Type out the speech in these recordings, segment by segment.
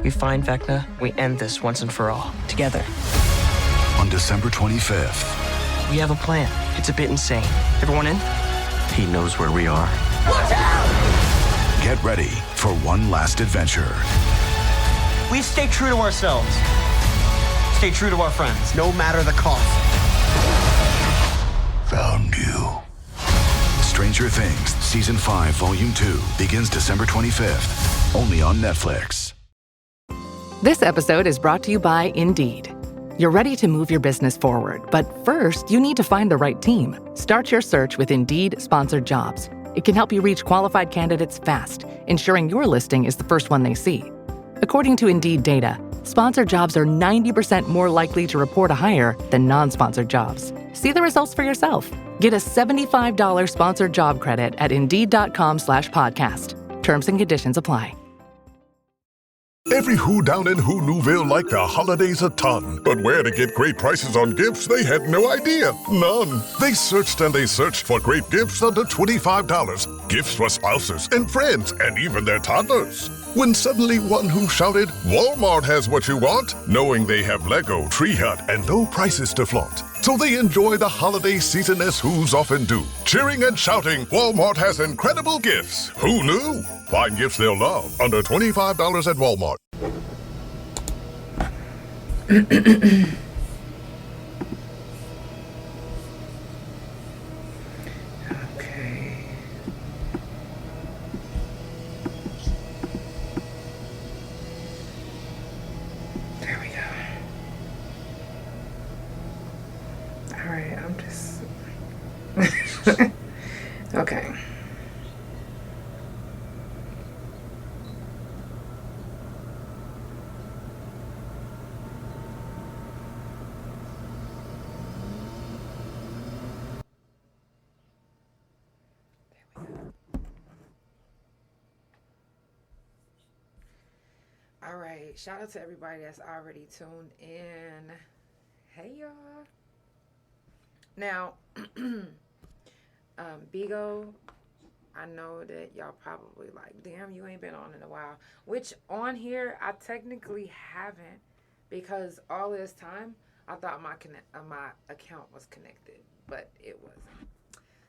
We find Vecna, we end this once and for all, together. On December 25th. We have a plan. It's a bit insane. Everyone in? He knows where we are. Watch out! Get ready for one last adventure. We stay true to ourselves. Stay true to our friends, no matter the cost. Found you. Stranger Things, Season 5, Volume 2 begins December 25th, only on Netflix. This episode is brought to you by Indeed. You're ready to move your business forward, but first, you need to find the right team. Start your search with Indeed-sponsored jobs. It can help you reach qualified candidates fast, ensuring your listing is the first one they see. According to Indeed data, sponsored jobs are 90% more likely to report a hire than non-sponsored jobs. See the results for yourself. Get a $75 sponsored job credit at Indeed.com/podcast. Terms and conditions apply. Every who down in Who Newville liked the holidays a ton, but where to get great prices on gifts they had no idea. None. They searched and they searched for great gifts under $25. Gifts for spouses and friends and even their toddlers. When suddenly one who shouted, Walmart has what you want, knowing they have Lego, Tree Hut, and low prices to flaunt. So they enjoy the holiday season as Who's often do. Cheering and shouting, Walmart has incredible gifts. Who knew? Find gifts they'll love under $25 at Walmart. Okay. There we go. All right, I'm just... Okay. All right, shout out to everybody that's already tuned in. Hey, y'all. Now, Bigo, I know that y'all probably like, damn, you ain't been on in a while. Which, on here, I technically haven't, because all this time, I thought my account was connected, but it wasn't.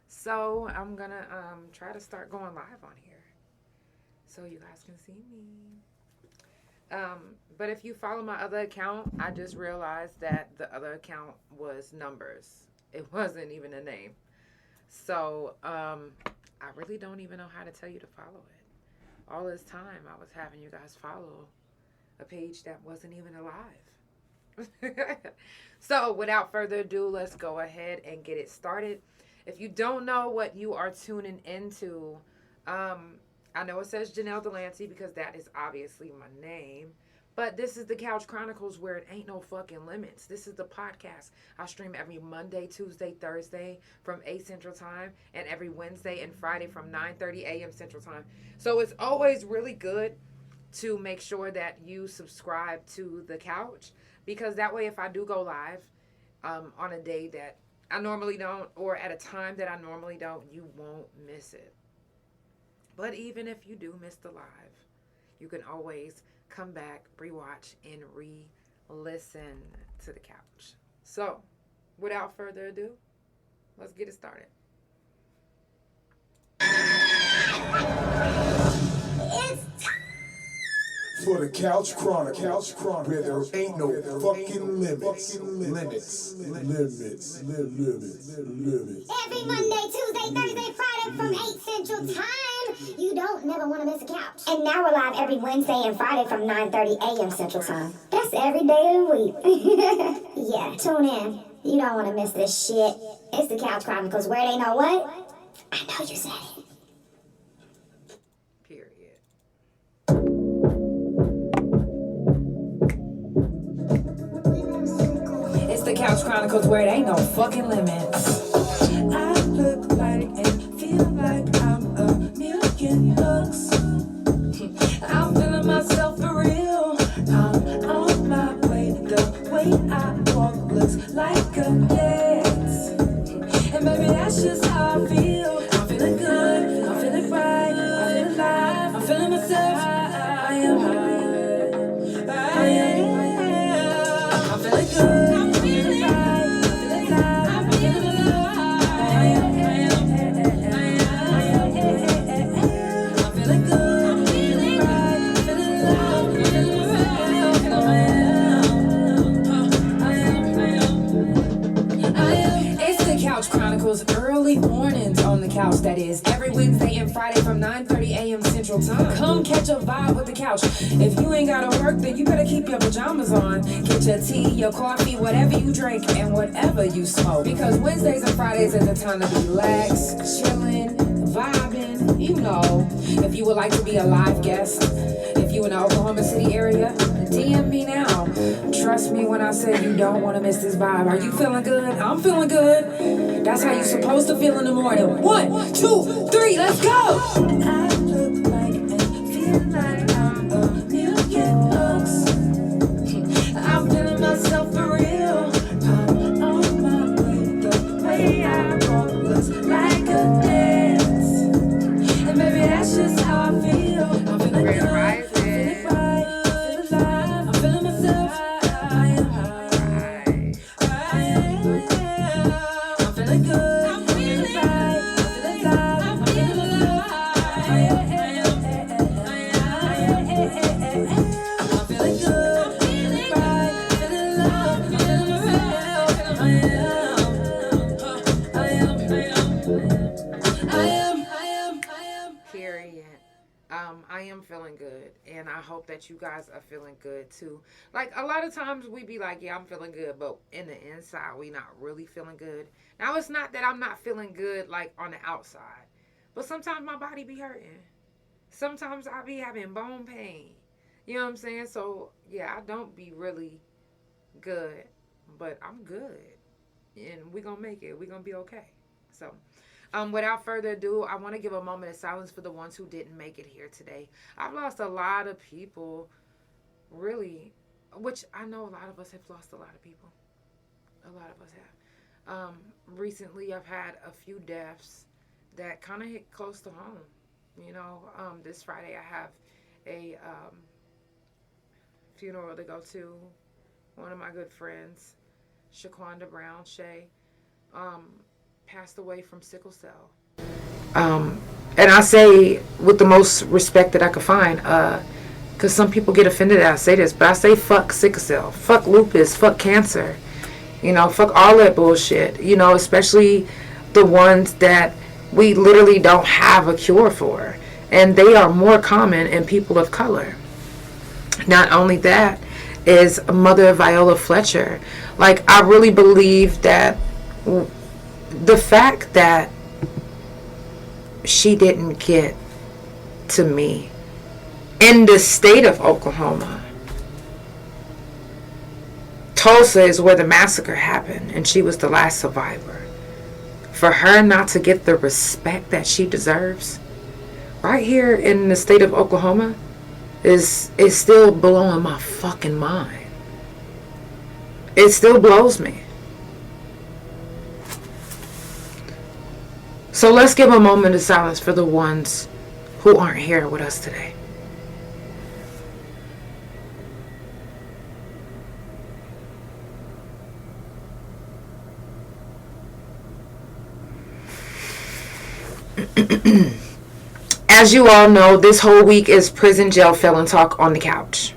So, I'm gonna try to start going live on here, so you guys can see me. But if you follow my other account, I just realized that the other account was numbers. It wasn't even a name. So, I really don't even know how to tell you to follow it. All this time, I was having you guys follow a page that wasn't even alive. So, without further ado, let's go ahead and get it started. If you don't know what you are tuning into, I know it says Janelle Delancey because that is obviously my name. But this is the Couch Chronicles where it ain't no fucking limits. This is the podcast. I stream every Monday, Tuesday, Thursday from 8 Central Time. And every Wednesday and Friday from 9:30 a.m. Central Time. So it's always really good to make sure that you subscribe to the Couch. Because that way if I do go live on a day that I normally don't, or at a time that I normally don't, you won't miss it. But even if you do miss the live, you can always come back, rewatch, and re-listen to the Couch. So, without further ado, let's get it started. It's for the Couch Chronicles, where there ain't no fucking limits. Limits. Every Monday, Tuesday, Thursday, Friday from 8 Central Time. You don't never want to miss a couch. And now we're live every Wednesday and Friday from 9:30 a.m. Central Time. That's every day of the week. Yeah, tune in. You don't want to miss this shit. It's the Couch Chronicles, where they know what? I know you said it. Period. It's the Couch Chronicles where it ain't no fucking limits. I look like and feel like I'm a million bucks. I'm feeling myself for real. I'm on my way. The way I walk looks like a dance. And baby, that's just how I feel. I'm feeling good. I'm feeling right. I'm feeling alive. I'm feeling myself. I am high. couch. That is every Wednesday and Friday from 9:30 a.m. Central Time. Come catch a vibe with the couch. If you ain't gotta work, then you better keep your pajamas on. Get your tea, your coffee, whatever you drink, and whatever you smoke. Because Wednesdays and Fridays is the time to relax, chilling, vibing, you know. If you would like to be a live guest, if you in the Oklahoma City area, DM me now. Trust me when I say you don't want to miss this vibe. Are you feeling good? I'm feeling good. That's how you're supposed to feel in the morning. 1, 2, 3, let's go! I look like and feel like I'm a million bucks. I'm feeling myself for real. I'm on my way. The way I walk looks like a dance. And maybe that's just how I feel. I'm feeling good. I'm feeling right. I'm feeling alive. I'm feeling myself. I'm feeling good. I'm feeling right. I'm feeling alive. I'm feeling alive. I'm feeling good. I'm feeling right. I'm feeling love. I'm feeling myself. I am. Period. I am feeling good, and I hope that you guys are feeling good too. Like, a lot of times we be like, yeah, I'm feeling good, but in the inside we not really feeling good. Now, it's not that I'm not feeling good like on the outside, but sometimes my body be hurting. Sometimes I be having bone pain. You know what I'm saying? So yeah, I don't be really good, but I'm good, and we gonna make it. We gonna be okay. So without further ado, I want to give a moment of silence for the ones who didn't make it here today. I've lost a lot of people, really, which I know a lot of us have lost a lot of people. A lot of us have. Recently, I've had a few deaths that kind of hit close to home. You know, this Friday I have a funeral to go to. One of my good friends, Shaquanda Brown, Shay, passed away from sickle cell. And I say with the most respect that I could find, because some people get offended that I say this, but I say fuck sickle cell, fuck lupus, fuck cancer, you know, fuck all that bullshit, you know, especially the ones that we literally don't have a cure for. And they are more common in people of color. Not only that, is Mother Viola Fletcher. Like, I really believe that the fact that she didn't get to me in the state of Oklahoma. Tulsa is where the massacre happened, and she was the last survivor. For her not to get the respect that she deserves right here in the state of Oklahoma is still blowing my fucking mind. It still blows me. So let's give a moment of silence for the ones who aren't here with us today. As you all know, this whole week is Prison Jail Felon Talk on the Couch.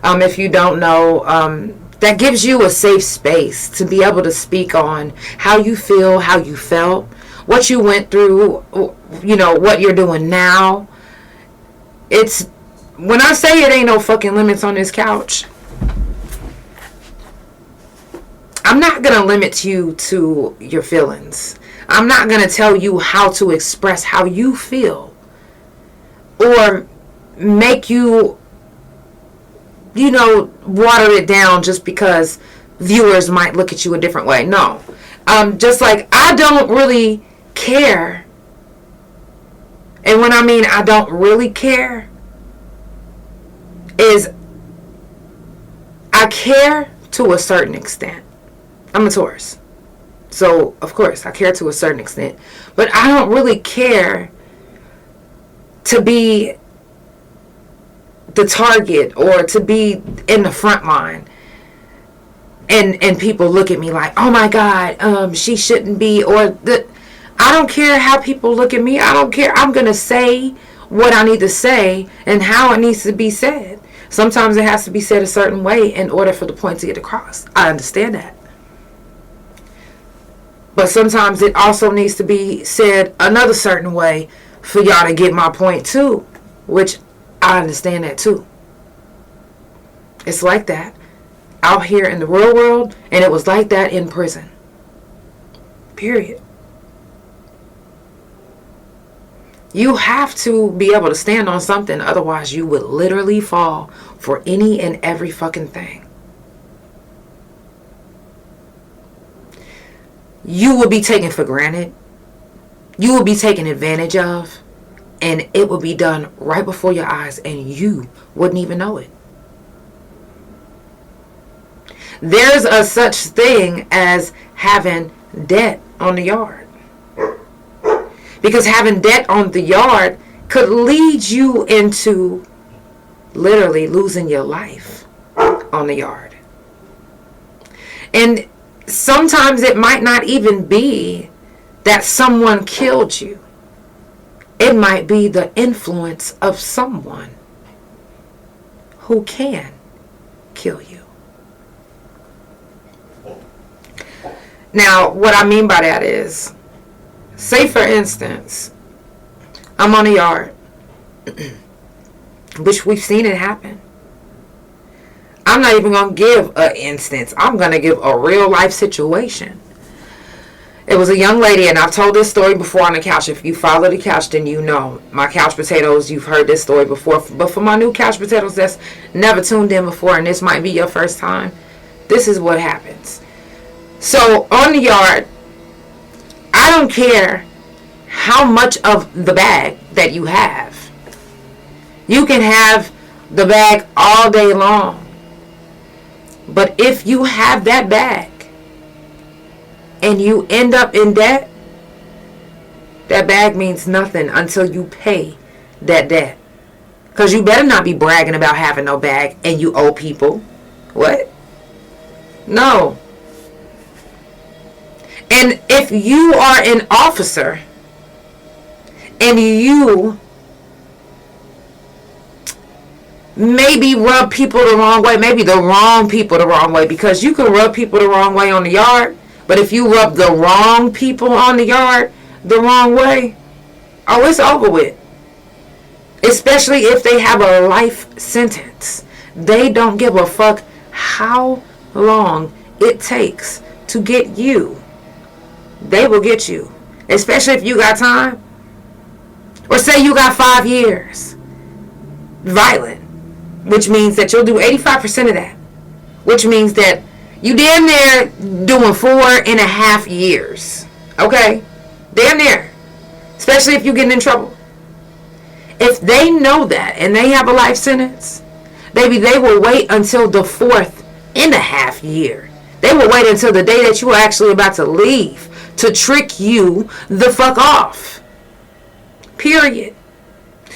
If you don't know, that gives you a safe space to be able to speak on how you feel, how you felt, what you went through, you know, what you're doing now. It's, when I say it ain't no fucking limits on this couch, I'm not going to limit you to your feelings. I'm not going to tell you how to express how you feel or make you, you know, water it down just because viewers might look at you a different way. No. Just like I don't really care. And when I mean I don't really care, is I care to a certain extent. I'm a Taurus. So, of course, I care to a certain extent. But I don't really care to be the target or to be in the front line. And people look at me like, oh my God, she shouldn't be. Or I don't care how people look at me. I don't care. I'm going to say what I need to say and how it needs to be said. Sometimes it has to be said a certain way in order for the point to get across. I understand that. But sometimes it also needs to be said another certain way for y'all to get my point too, which I understand that too. It's like that out here in the real world, and it was like that in prison. Period. You have to be able to stand on something, otherwise you would literally fall for any and every fucking thing. You will be taken for granted. You will be taken advantage of. And it will be done right before your eyes, and you wouldn't even know it. There's a such thing as having debt on the yard. Because having debt on the yard could lead you into literally losing your life on the yard. And sometimes it might not even be that someone killed you. It might be the influence of someone who can kill you. Now, what I mean by that is, say for instance, I'm on a yard, which we've seen it happen. I'm not even going to give an instance. I'm going to give a real life situation. It was a young lady, and I've told this story before on the couch. If you follow the couch, then you know. My couch potatoes, you've heard this story before. But for my new couch potatoes that's never tuned in before, and this might be your first time, this is what happens. So on the yard, I don't care how much of the bag that you have. You can have the bag all day long. But if you have that bag and you end up in debt, that bag means nothing until you pay that debt. Because you better not be bragging about having no bag and you owe people. What? No. And if you are an officer and you maybe rub people the wrong way, maybe the wrong people the wrong way, because you can rub people the wrong way on the yard, but if you rub the wrong people on the yard the wrong way, oh, it's over with. Especially if they have a life sentence. They don't give a fuck how long it takes to get you. They will get you. Especially if you got time. Or say you got 5 years. Violent. Which means that you'll do 85% of that. Which means that you damn near doing 4.5 years. Okay? Damn near. Especially if you're getting in trouble. If they know that and they have a life sentence, baby, they will wait until the 4.5 year. They will wait until the day that you are actually about to leave to trick you the fuck off. Period.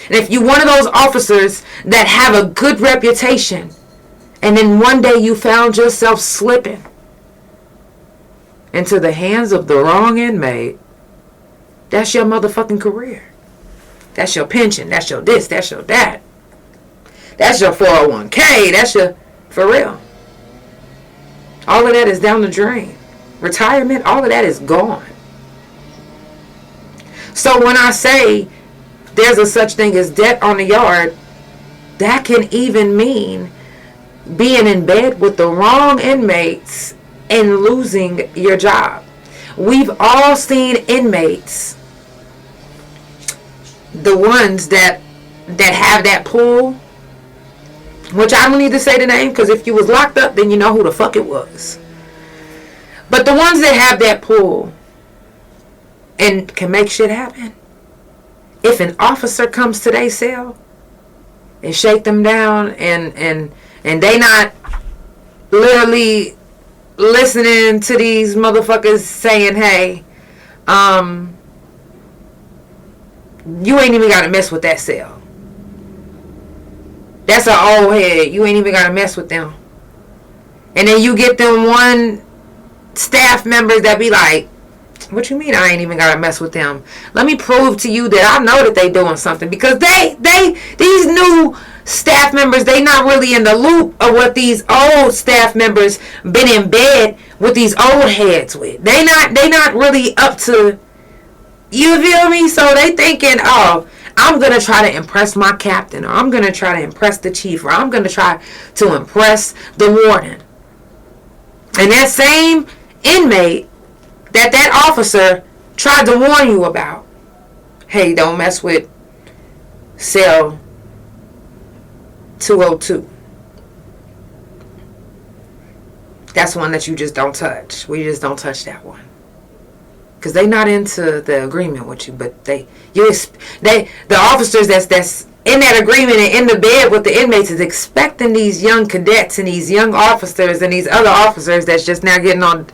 And if you're one of those officers that have a good reputation, and then one day you found yourself slipping into the hands of the wrong inmate, that's your motherfucking career. That's your pension. That's your this. That's your that. That's your 401k. That's your, for real. All of that is down the drain. Retirement, all of that is gone. So when I say there's a such thing as debt on the yard, that can even mean being in bed with the wrong inmates and losing your job. We've all seen inmates, the ones that have that pool, which I don't need to say the name, because if you was locked up, then you know who the fuck it was. But the ones that have that pool and can make shit happen, if an officer comes to their cell and shake them down and they not literally listening to these motherfuckers saying, hey, you ain't even got to mess with that cell. That's an old head. You ain't even got to mess with them. And then you get them one staff members that be like, What you mean I ain't even gotta mess with them? Let me prove to you that I know that they doing something, because these new staff members, they not really in the loop of what these old staff members been in bed with these old heads with. They not really up to, you feel me? So they thinking, oh, I'm gonna try to impress my captain, or I'm gonna try to impress the chief, or I'm gonna try to impress the warden. And that same inmate that officer tried to warn you about, hey, don't mess with cell 202. That's one that you just don't touch. We just don't touch that one, because they not into the agreement with you. But the officers that's in that agreement and in the bed with the inmates is expecting these young cadets and these young officers and these other officers that's just now getting on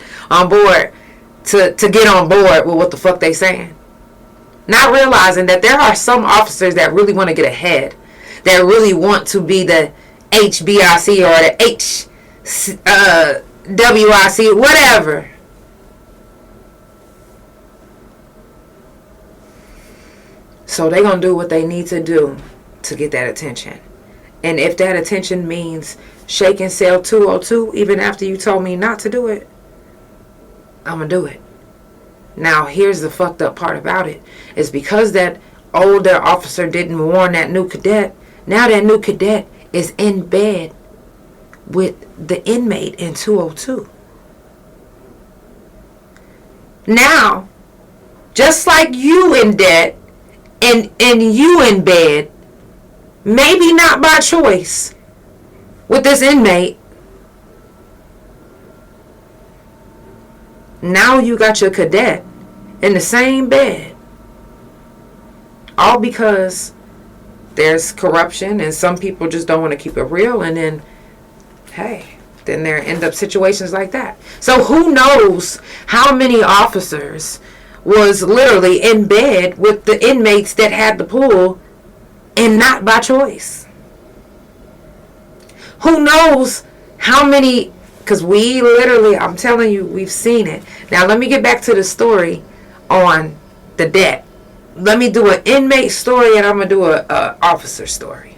board to get on board with what the fuck they saying. Not realizing that there are some officers that really want to get ahead, that really want to be the HBIC or the WIC, whatever. So they gonna do what they need to do to get that attention. And if that attention means shaking cell 202, even after you told me not to do it, I'm gonna do it. Now, here's the fucked up part about it. It's because that older officer didn't warn that new cadet. Now that new cadet is in bed with the inmate in 202. Now, just like you in debt and you in bed, maybe not by choice, with this inmate, now you got your cadet in the same bed. All because there's corruption and some people just don't want to keep it real, and then, hey, then there end up situations like that. So who knows how many officers was literally in bed with the inmates that had the pool and not by choice. Who knows how many, because we literally, I'm telling you, we've seen it. Now let me get back to the story on the debt. Let me do an inmate story and I'm going to do a officer story.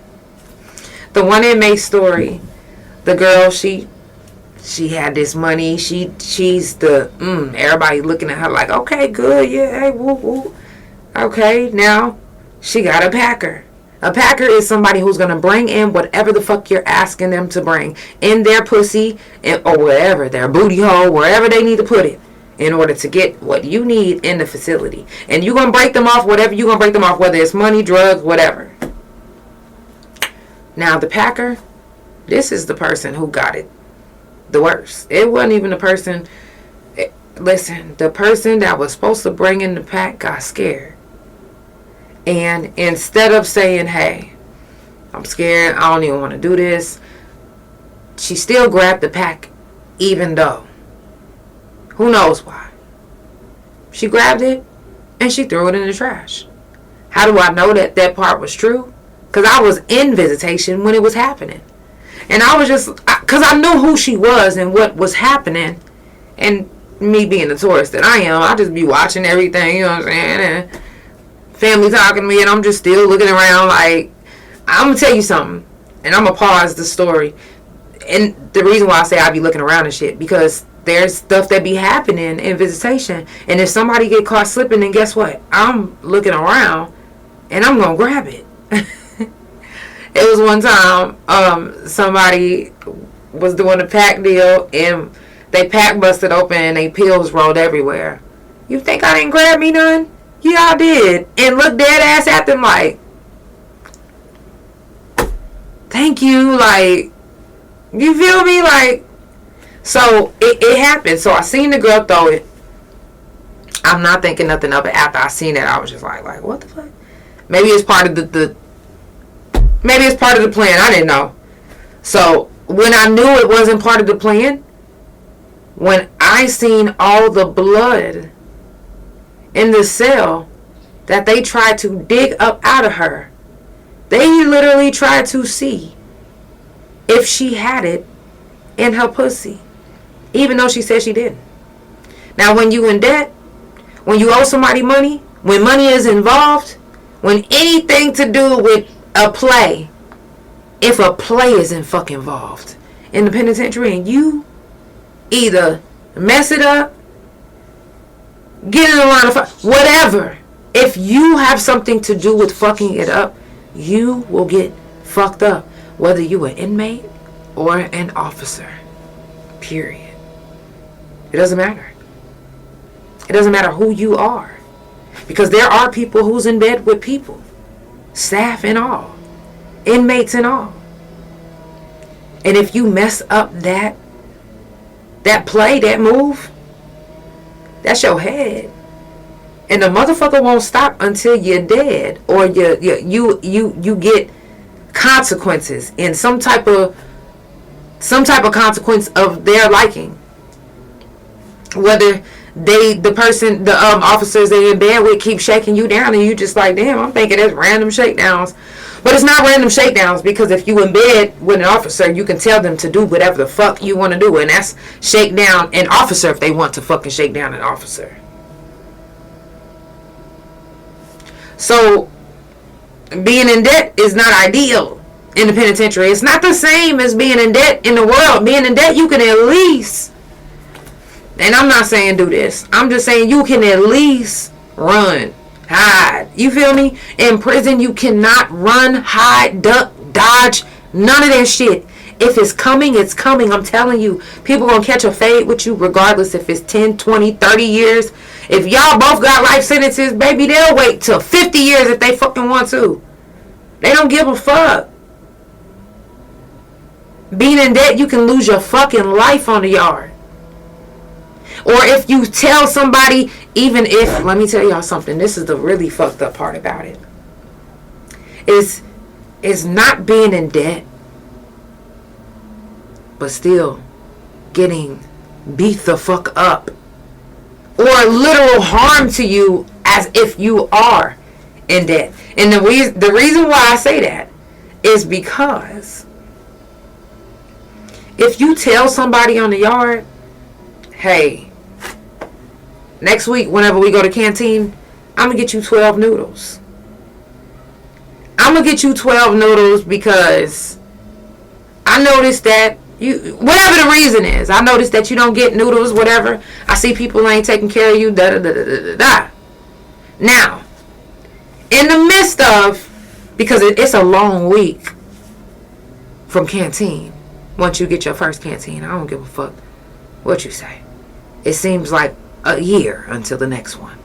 The one inmate story, the girl, she had this money. She's the, everybody looking at her like, okay, good, yeah, hey, woo, woo. Okay, now she got a packer. A packer is somebody who's going to bring in whatever the fuck you're asking them to bring in their pussy or wherever, their booty hole, wherever they need to put it in order to get what you need in the facility. And you're going to break them off, whatever you're going to break them off, whether it's money, drugs, whatever. Now, the packer, this is the person who got it the worst. It wasn't even the person, listen, the person that was supposed to bring in the pack got scared. And instead of saying, hey, I'm scared, I don't even want to do this, she still grabbed the pack, even though. Who knows why? She grabbed it and she threw it in the trash. How do I know that that part was true? Because I was in visitation when it was happening. And I was just, because I knew who she was and what was happening. And me being the tourist that I am, I just be watching everything, you know what I'm saying? And family talking to me, and I'm just still looking around like, I'm going to tell you something. And I'm going to pause the story. And the reason why I say I be looking around and shit, because there's stuff that be happening in visitation. And if somebody get caught slipping, then guess what? I'm looking around, and I'm going to grab it. It was one time, somebody was doing a pack deal, and they pack busted open, and they pills rolled everywhere. You think I didn't grab me none? Yeah, I did. And looked dead ass at them like, thank you. Like, you feel me? Like, so it happened. So I seen the girl throw it. I'm not thinking nothing of it. After I seen it, I was just like, what the fuck? Maybe it's part of maybe it's part of the plan. I didn't know. So when I knew it wasn't part of the plan, when I seen all the blood in the cell that they tried to dig up out of her, they literally tried to see if she had it in her pussy, even though she said she didn't. Now, when you in debt, when you owe somebody money, when money is involved, when anything to do with a play, if a play isn't fucking involved in the penitentiary and you either mess it up, get in a line of fire, whatever. If you have something to do with fucking it up, you will get fucked up. Whether you an inmate or an officer. Period. It doesn't matter. It doesn't matter who you are. Because there are people who's in bed with people. Staff and all. Inmates and all. And if you mess up that play, that move, that's your head. And the motherfucker won't stop until you're dead, or you get consequences in some type of consequence of their liking. Whether the officers they're in bed with keep shaking you down and you just like, damn, I'm thinking it's random shakedowns. But it's not random shakedowns, because if you in bed with an officer, you can tell them to do whatever the fuck you want to do, and that's shake down an officer if they want to fucking shake down an officer. So being in debt is not ideal in the penitentiary. It's not the same as being in debt in the world. Being in debt, you can at least, and I'm not saying do this, I'm just saying you can at least run, hide. You feel me? In prison, you cannot run, hide, duck, dodge, none of that shit. If it's coming, it's coming. I'm telling you, people gonna catch a fade with you regardless if it's 10, 20, 30 years. If y'all both got life sentences, baby, they'll wait till 50 years if they fucking want to. They don't give a fuck. Being in debt, you can lose your fucking life on the yard. Or if you tell somebody, even if, let me tell y'all something, this is the really fucked up part about it. Is not being in debt, but still getting beat the fuck up. Or literal harm to you as if you are in debt. And the reason why I say that is because if you tell somebody on the yard, hey, next week whenever we go to canteen, I'm going to get you 12 noodles. I'm going to get you 12 noodles because I noticed that whatever the reason is, I noticed that you don't get noodles, whatever. I see people ain't taking care of you, da da da da da da. Now, in the midst of, because it's a long week from canteen, once you get your first canteen, I don't give a fuck what you say. It seems like a year until the next one.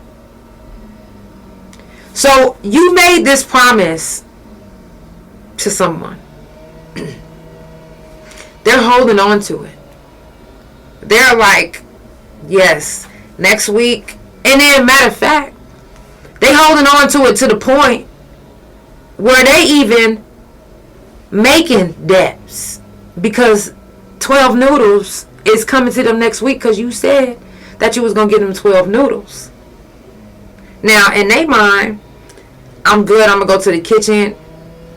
So you made this promise to someone. They're holding on to it. They're like, yes, next week. And then, matter of fact, they holding on to it to the point where they even making debts. Because 12 noodles is coming to them next week because you said that you was going to give them 12 noodles. Now, in their mind, I'm good. I'm going to go to the kitchen.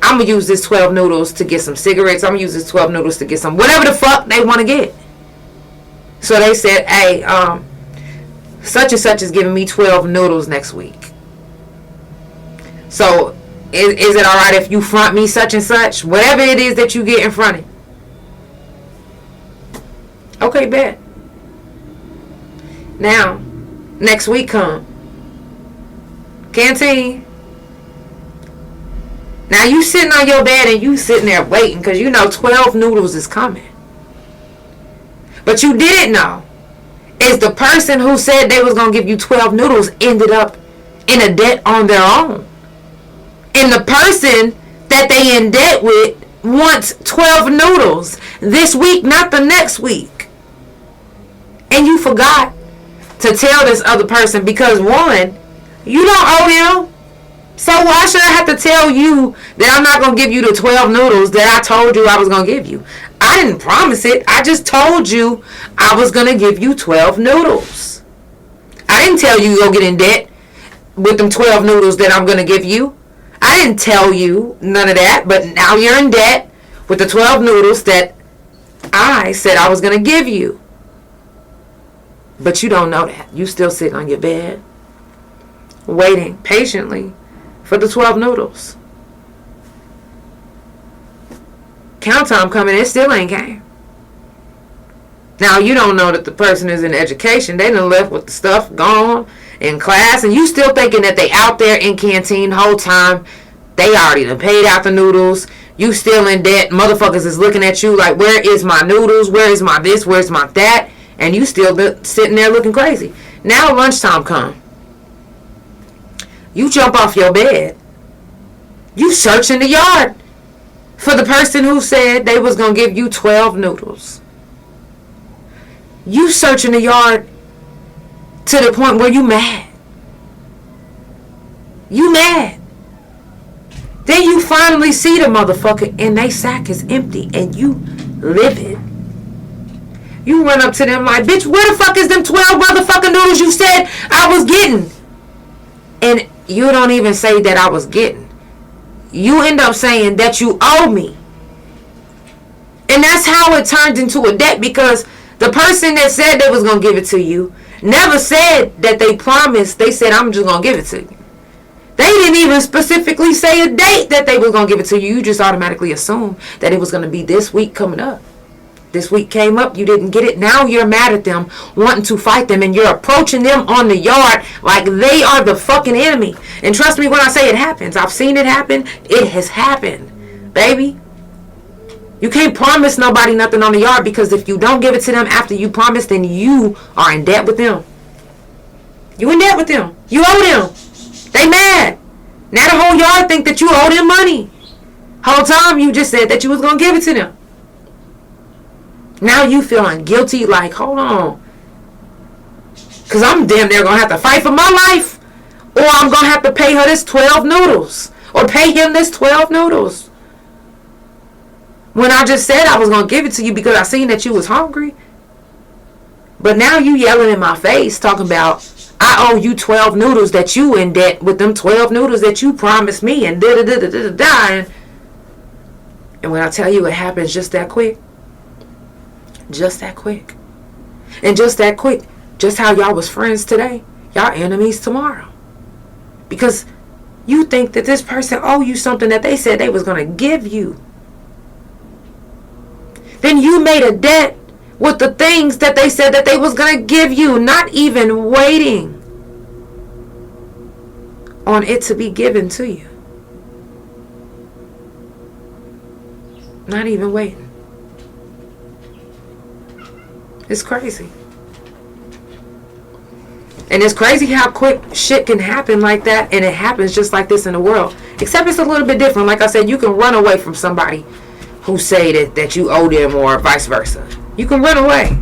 I'm going to use this 12 noodles to get some cigarettes. I'm going to use this 12 noodles to get some whatever the fuck they want to get. So they said, hey, such and such is giving me 12 noodles next week. So is it all right if you front me such and such? Whatever it is that you get in front of. Okay, bet. Now, next week come. Canteen. Now you sitting on your bed and you sitting there waiting because you know 12 noodles is coming. But you didn't know is the person who said they was going to give you 12 noodles ended up in a debt on their own. And the person that they in debt with wants 12 noodles this week, not the next week. And you forgot to tell this other person because, one, you don't owe them. So why should I have to tell you that I'm not going to give you the 12 noodles that I told you I was going to give you? I didn't promise it. I just told you I was going to give you 12 noodles. I didn't tell you you'll get in debt with them 12 noodles that I'm going to give you. I didn't tell you none of that, but now you're in debt with the 12 noodles that I said I was going to give you. But you don't know that. You still sitting on your bed waiting patiently for the 12 noodles. Count time coming, it still ain't came. Now, you don't know that the person is in education. They done left with the stuff gone in class, and you still thinking that they out there in canteen the whole time. They already done paid out the noodles. You still in debt. Motherfuckers is looking at you like, where is my noodles? Where is my this? Where's my that? And you still sitting there looking crazy. Now lunchtime come. You jump off your bed. You search in the yard for the person who said they was going to give you 12 noodles. You search in the yard to the point where you mad. You mad. Then you finally see the motherfucker and they sack is empty and you livid. You run up to them like, bitch, where the fuck is them 12 motherfucking noodles you said I was getting? And you don't even say that I was getting. You end up saying that you owe me. And that's how it turned into a debt, because the person that said they was going to give it to you never said that they promised. They said, I'm just going to give it to you. They didn't even specifically say a date that they was going to give it to you. You just automatically assumed that it was going to be this week coming up. This week came up, you didn't get it. Now you're mad at them, wanting to fight them, and you're approaching them on the yard like they are the fucking enemy. And trust me when I say it happens. I've seen it happen. It has happened, baby. You can't promise nobody nothing on the yard, because if you don't give it to them after you promise, then you are in debt with them. You in debt with them. You owe them. They mad. Now the whole yard think that you owe them money. Whole time you just said that you was going to give it to them. Now you feeling guilty, like, hold on. Because I'm damn near going to have to fight for my life. Or I'm going to have to pay her this 12 noodles. Or pay him this 12 noodles. When I just said I was going to give it to you because I seen that you was hungry. But now you yelling in my face talking about, I owe you 12 noodles, that you in debt with them 12 noodles that you promised me, and da-da-da-da-da-da. And when I tell you it happens just that quick. Just that quick. And just that quick. Just how y'all was friends today, y'all enemies tomorrow. Because you think that this person owe you something that they said they was going to give you. Then you made a debt with the things that they said that they was going to give you, not even waiting on it to be given to you. Not even waiting. It's crazy. And it's crazy how quick shit can happen like that, and it happens just like this in the world. Except it's a little bit different. Like I said, you can run away from somebody who say that you owe them, or vice versa. You can run away.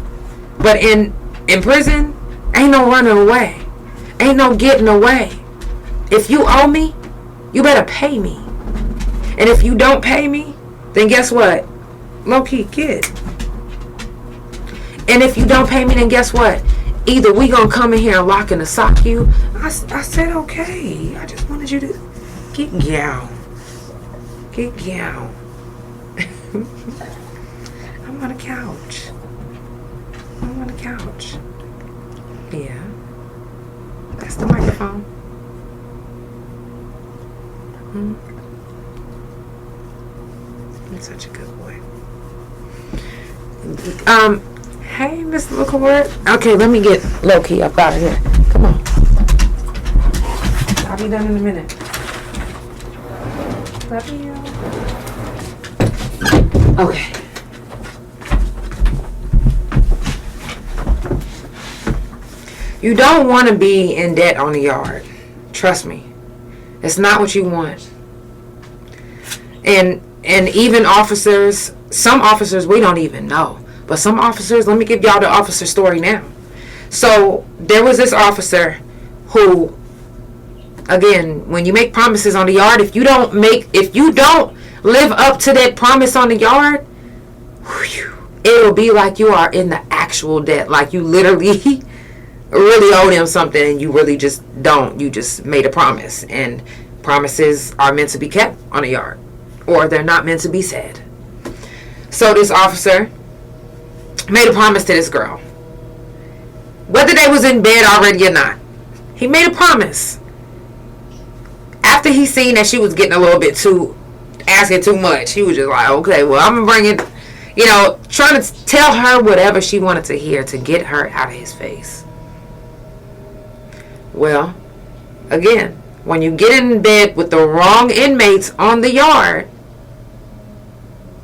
But in prison, ain't no running away. Ain't no getting away. If you owe me, you better pay me. And if you don't pay me, then guess what? Low-key kid. And if you don't pay me, then guess what? Either we gonna come in here and lock and sock you. I said okay. I just wanted you to get down. Get down. I'm on a couch. I'm on a couch. Yeah. That's the microphone. You're such a good boy. Hey, Miss McCord. Okay, let me get low-key up out of here. Come on. I'll be done in a minute. Love you. Okay. You don't want to be in debt on the yard. Trust me. It's not what you want. And even officers, some officers we don't even know. But some officers, let me give y'all the officer story now. So there was this officer who, again, when you make promises on the yard, if you don't live up to that promise on the yard, it'll be like you are in the actual debt. Like you literally really owe them something and you really just don't. You just made a promise. And promises are meant to be kept on the yard. Or they're not meant to be said. So this officer made a promise to this girl. Whether they was in bed already or not. He made a promise. after he seen that she was getting a little bit asking too much, he was just like, okay, well, I'm going to bring it, trying to tell her whatever she wanted to hear to get her out of his face. Well, again, when you get in bed with the wrong inmates on the yard,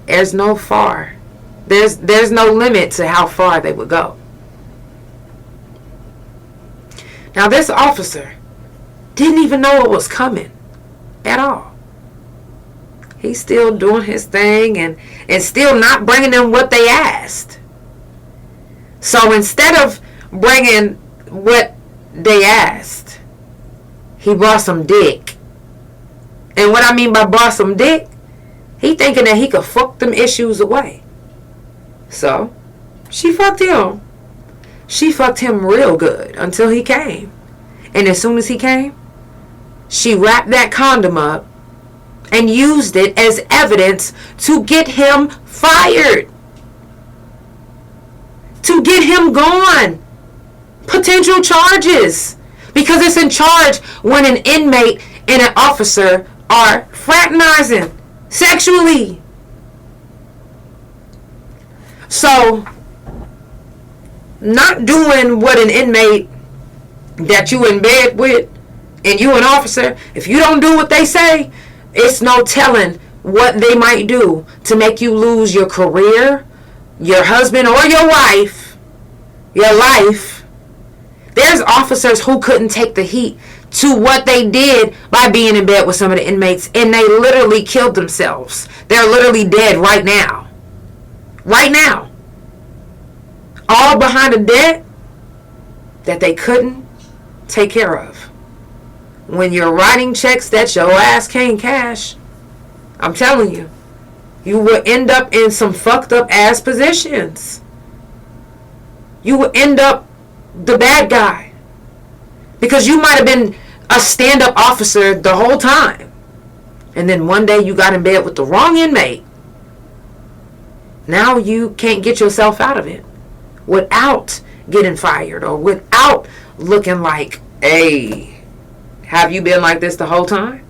there's no limit to how far they would go. Now, this officer didn't even know what was coming at all. He's still doing his thing and still not bringing them what they asked. So instead of bringing what they asked, he brought some dick. And what I mean by brought some dick, he thinking that he could fuck them issues away. So, she fucked him. She fucked him real good until he came. And as soon as he came, she wrapped that condom up and used it as evidence to get him fired. To get him gone. Potential charges. Because it's in charge when an inmate and an officer are fraternizing sexually. So, not doing what an inmate that you in bed with and you an officer, if you don't do what they say, it's no telling what they might do to make you lose your career, your husband or your wife, your life. There's officers who couldn't take the heat to what they did by being in bed with some of the inmates, and they literally killed themselves. They're literally dead right now. Right now. All behind a debt that they couldn't take care of. When you're writing checks that your ass can't cash, I'm telling you, you will end up in some fucked up ass positions. You will end up the bad guy. Because you might have been a stand-up officer the whole time. And then one day you got in bed with the wrong inmate. Now you can't get yourself out of it without getting fired or without looking like, hey, have you been like this the whole time?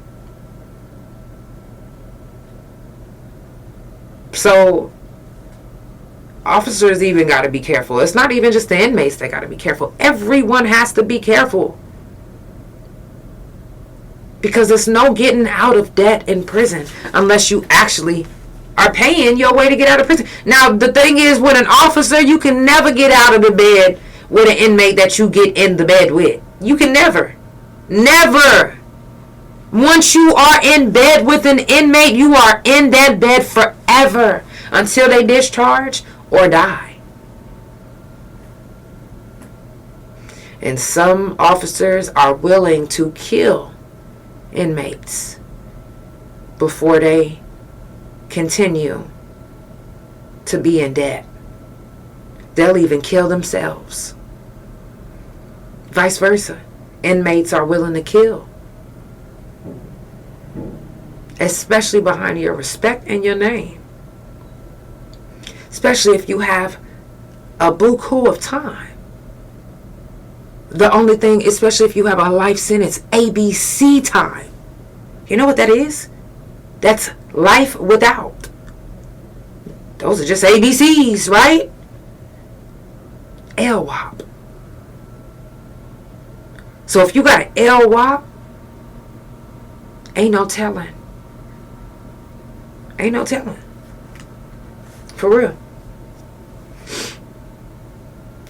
So, officers even got to be careful. It's not even just the inmates that got to be careful. Everyone has to be careful. Because there's no getting out of debt in prison unless you actually are paying your way to get out of prison. Now, the thing is, with an officer, you can never get out of the bed with an inmate that you get in the bed with. You can never. Never. Once you are in bed with an inmate, you are in that bed forever until they discharge or die. And some officers are willing to kill inmates before they continue to be in debt. They'll even kill themselves. Vice versa. Inmates are willing to kill. Especially behind your respect and your name. Especially if you have a buku of time. The only thing, especially if you have a life sentence, ABC time. You know what that is? That's life without. Those are just ABCs, right? LWOP. So if you got an LWOP, ain't no telling. Ain't no telling. For real.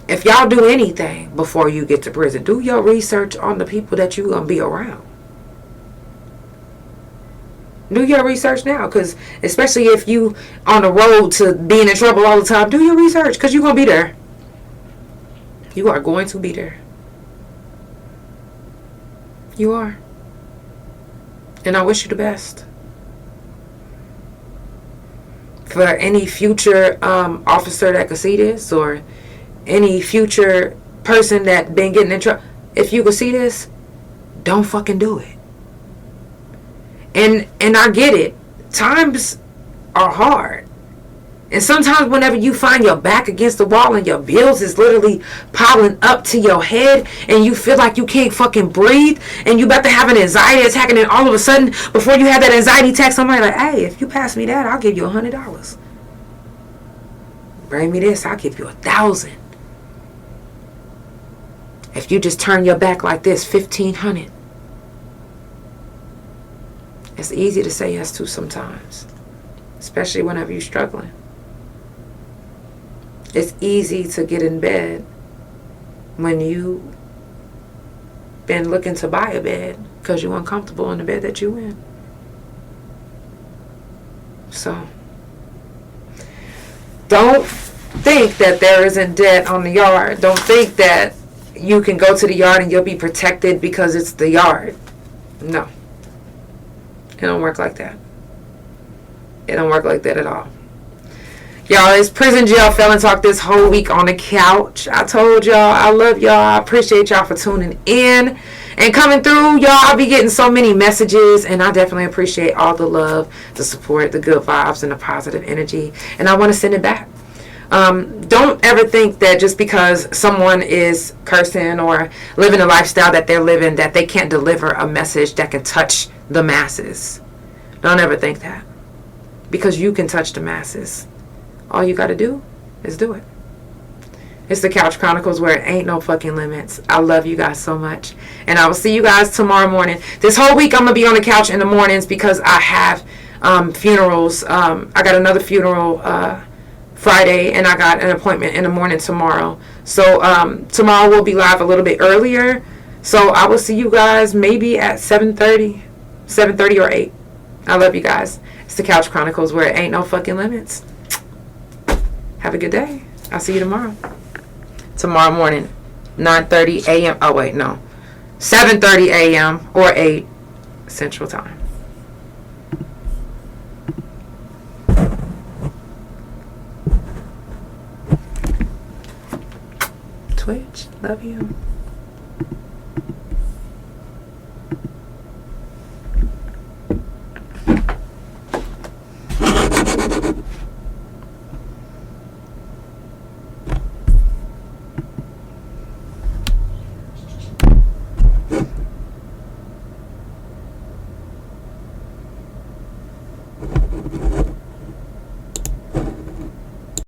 If y'all do anything before you get to prison, do your research on the people that you're going to be around. Do your research now, because especially if you on the road to being in trouble all the time, do your research, because you're going to be there. You are going to be there. You are. And I wish you the best. For any future officer that could see this, or any future person that been getting in trouble, if you could see this, don't fucking do it. And I get it. Times are hard. And sometimes whenever you find your back against the wall and your bills is literally piling up to your head and you feel like you can't fucking breathe and you about to have an anxiety attack, and then all of a sudden, before you have that anxiety attack, somebody like, hey, if you pass me that, I'll give you $100. Bring me this, I'll give you 1,000. If you just turn your back like this, 1,500. It's easy to say yes to sometimes, especially whenever you're struggling. It's easy to get in bed when you've been looking to buy a bed because you're uncomfortable in the bed that you're in. So, don't think that there isn't debt on the yard. Don't think that you can go to the yard and you'll be protected because it's the yard. No. It don't work like that. It don't work like that at all. Y'all, it's Prison Jail Felon Talk this whole week on the couch. I told y'all, I love y'all. I appreciate y'all for tuning in and coming through. Y'all, I'll be getting so many messages, and I definitely appreciate all the love, the support, the good vibes, and the positive energy. And I want to send it back. Don't ever think that just because someone is cursing or living a lifestyle that they're living, that they can't deliver a message that can touch the masses. Don't ever think that. Because you can touch the masses. All you got to do is do it. It's the Couch Chronicles, where it ain't no fucking limits. I love you guys so much. And I will see you guys tomorrow morning. This whole week I'm going to be on the couch in the mornings because I have funerals. I got another funeral Friday, and I got an appointment in the morning tomorrow. So tomorrow we'll be live a little bit earlier. So I will see you guys maybe at 7:30 or 8. I love you guys. It's the Couch Chronicles, where it ain't no fucking limits. Have a good day. I'll see you tomorrow. Tomorrow morning, 9:30 a.m. Oh, wait, no. 7:30 a.m. or 8 Central Time. Twitch, love you.